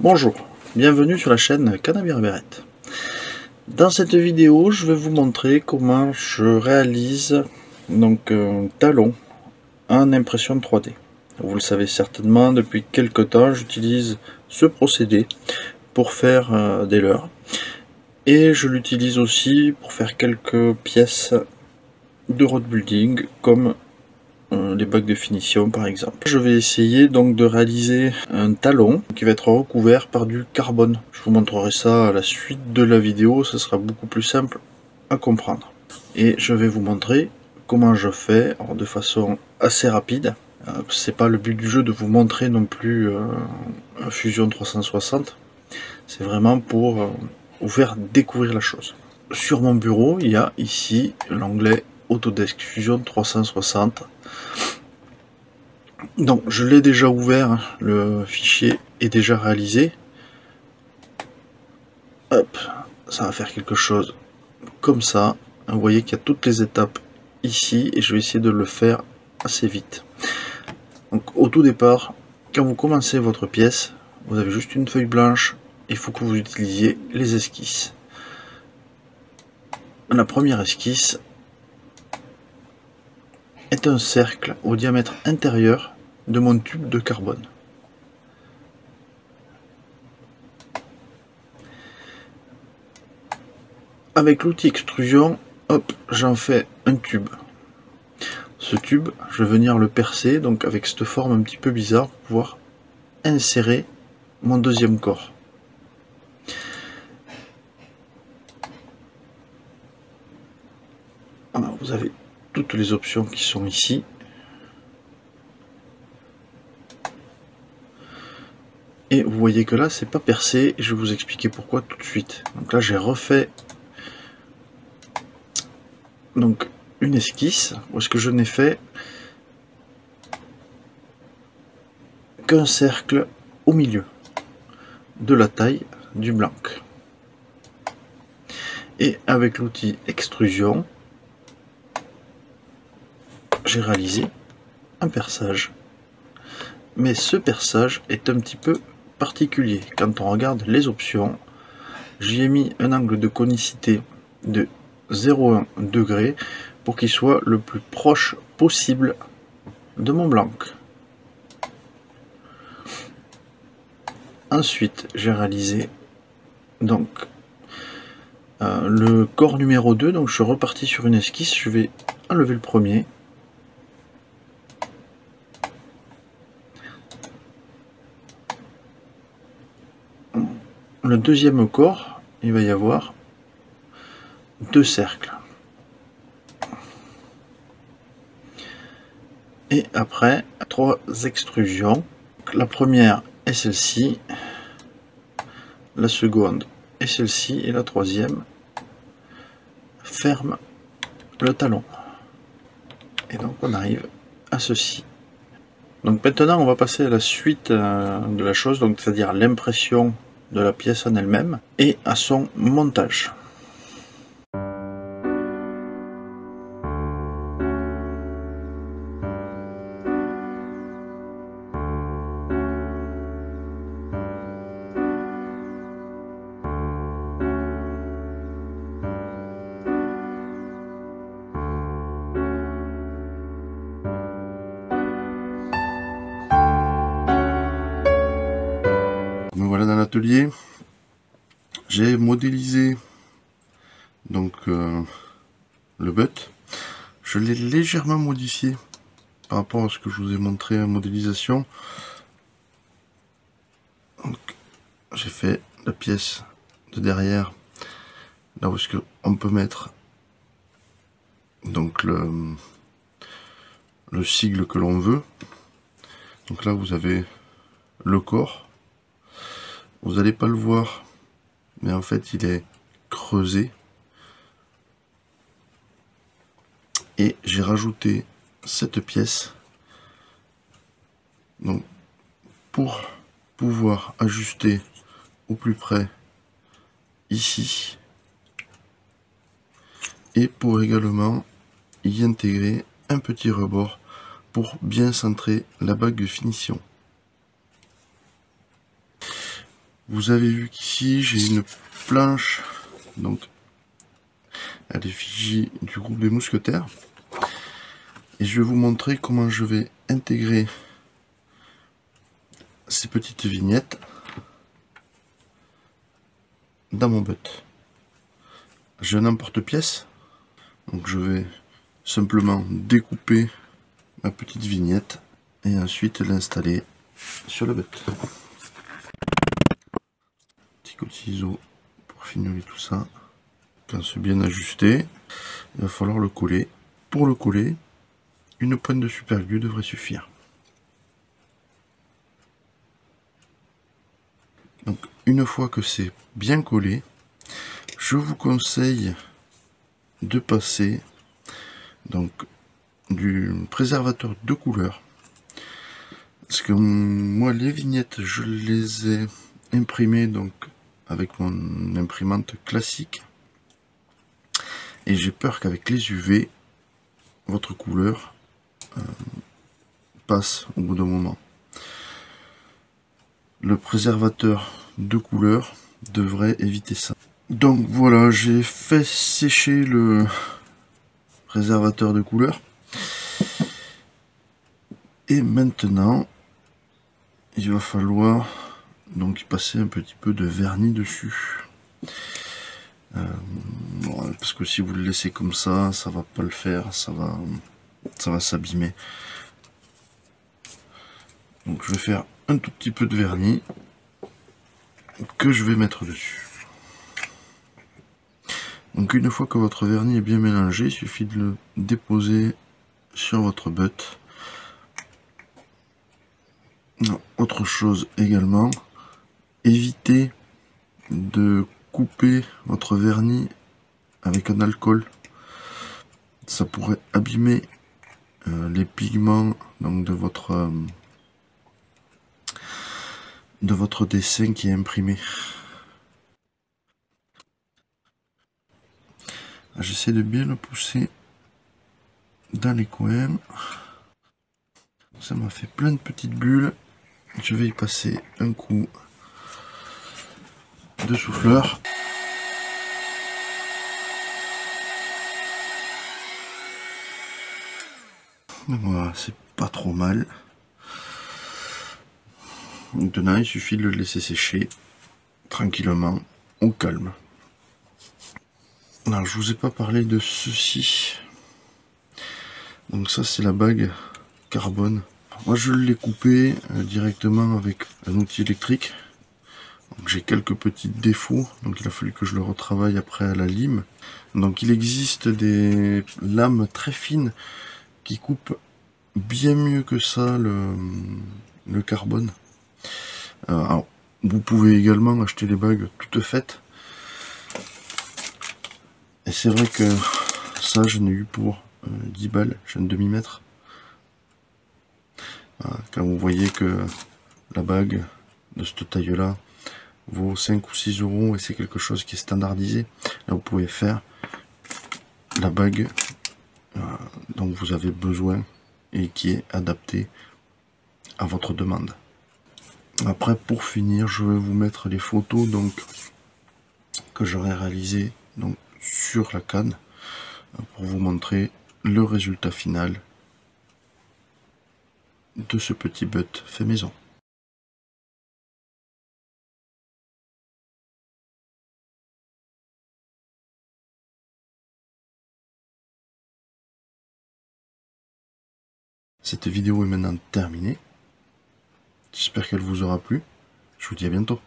Bonjour, bienvenue sur la chaîne Cannabis Berberette. Dans cette vidéo, je vais vous montrer comment je réalise donc un talon en impression 3D. Vous le savez certainement, depuis quelques temps, j'utilise ce procédé pour faire des leurres. Et je l'utilise aussi pour faire quelques pièces de road building comme les bacs de finition par exemple. Je vais essayer donc de réaliser un talon qui va être recouvert par du carbone. Je vous montrerai ça à la suite de la vidéo, ce sera beaucoup plus simple à comprendre. Et je vais vous montrer comment je fais de façon assez rapide. C'est pas le but du jeu de vous montrer non plus un Fusion 360, c'est vraiment pour vous faire découvrir la chose. Sur mon bureau, il y a ici l'onglet Autodesk Fusion 360. Donc je l'ai déjà ouvert, le fichier est déjà réalisé. Hop, ça va faire quelque chose comme ça. Vous voyez qu'il y a toutes les étapes ici et je vais essayer de le faire assez vite. Donc au tout départ, quand vous commencez votre pièce, vous avez juste une feuille blanche, il faut que vous utilisiez les esquisses. La première esquisse est un cercle au diamètre intérieur de mon tube de carbone. Avec l'outil extrusion, hop, j'en fais un tube. Ce tube, je vais venir le percer, donc avec cette forme un petit peu bizarre, pour pouvoir insérer mon deuxième corps. Alors, vous avez toutes les options qui sont ici. Et vous voyez que là, c'est pas percé, et je vais vous expliquer pourquoi tout de suite. Donc là, j'ai refait donc une esquisse, où est-ce que je n'ai fait qu'un cercle au milieu de la taille du blanc. Et avec l'outil extrusion, j'ai réalisé un perçage. Mais ce perçage est un petit peu particulier. Quand on regarde les options, j'y ai mis un angle de conicité de 0,1 degré pour qu'il soit le plus proche possible de mon blanc. Ensuite, j'ai réalisé donc le corps numéro 2, donc je suis reparti sur une esquisse, je vais enlever le premier. Le deuxième corps, il va y avoir deux cercles. Et après, trois extrusions. La première est celle-ci, la seconde est celle-ci, et la troisième ferme le talon. Et donc on arrive à ceci. Donc maintenant on va passer à la suite de la chose, donc c'est-à-dire l'impression de la pièce en elle-même et à son montage. Me voilà dans l'atelier. J'ai modélisé donc le butt. Je l'ai légèrement modifié par rapport à ce que je vous ai montré en modélisation. J'ai fait la pièce de derrière, là où est-ce qu'on peut mettre donc le sigle que l'on veut. Donc là vous avez le corps. Vous n'allez pas le voir, mais en fait il est creusé. Et j'ai rajouté cette pièce donc pour pouvoir ajuster au plus près ici et pour également y intégrer un petit rebord pour bien centrer la bague de finition. Vous avez vu qu'ici j'ai une planche, donc à l'effigie du groupe des mousquetaires. Et je vais vous montrer comment je vais intégrer ces petites vignettes dans mon butt. J'ai un emporte-pièce, donc je vais simplement découper ma petite vignette et ensuite l'installer sur le butt. Petit coup de ciseau pour finoler tout ça. Quand c'est bien ajusté, il va falloir le coller. Pour le coller, une pointe de super glue devrait suffire. Donc une fois que c'est bien collé, je vous conseille de passer donc du préservateur de couleur, parce que moi les vignettes je les ai imprimées donc avec mon imprimante classique, et j'ai peur qu'avec les UV votre couleur passe au bout d'un moment. Le préservateur de couleur devrait éviter ça. Donc voilà, j'ai fait sécher le préservateur de couleur. Et maintenant, il va falloir donc y passer un petit peu de vernis dessus. Bon, parce que si vous le laissez comme ça va pas le faire, ça va s'abîmer. Donc je vais faire un tout petit peu de vernis que je vais mettre dessus. Donc une fois que votre vernis est bien mélangé, il suffit de le déposer sur votre butt. Non, autre chose également, évitez de couper votre vernis avec un alcool. Ça pourrait abîmer les pigments donc de votre dessin qui est imprimé. J'essaie de bien le pousser dans les coins. Ça m'a fait plein de petites bulles. Je vais y passer un coup de souffleur. Voilà, c'est pas trop mal. Maintenant, il suffit de le laisser sécher tranquillement, au calme. Alors, je vous ai pas parlé de ceci. Donc ça, c'est la bague carbone. Moi, je l'ai coupé directement avec un outil électrique. J'ai quelques petits défauts, donc il a fallu que je le retravaille après à la lime. Donc il existe des lames très fines qui coupent bien mieux que ça le carbone. Alors, vous pouvez également acheter des bagues toutes faites. Et c'est vrai que ça, je n'ai eu pour 10 balles, j'ai un demi-mètre. Voilà, quand vous voyez que la bague de cette taille-là vaut 5 ou 6 euros et c'est quelque chose qui est standardisé, là vous pouvez faire la bague dont vous avez besoin et qui est adaptée à votre demande. Après, pour finir, je vais vous mettre les photos donc que j'aurai réalisées donc sur la canne pour vous montrer le résultat final de ce petit butt fait maison. Cette vidéo est maintenant terminée. J'espère qu'elle vous aura plu. Je vous dis à bientôt.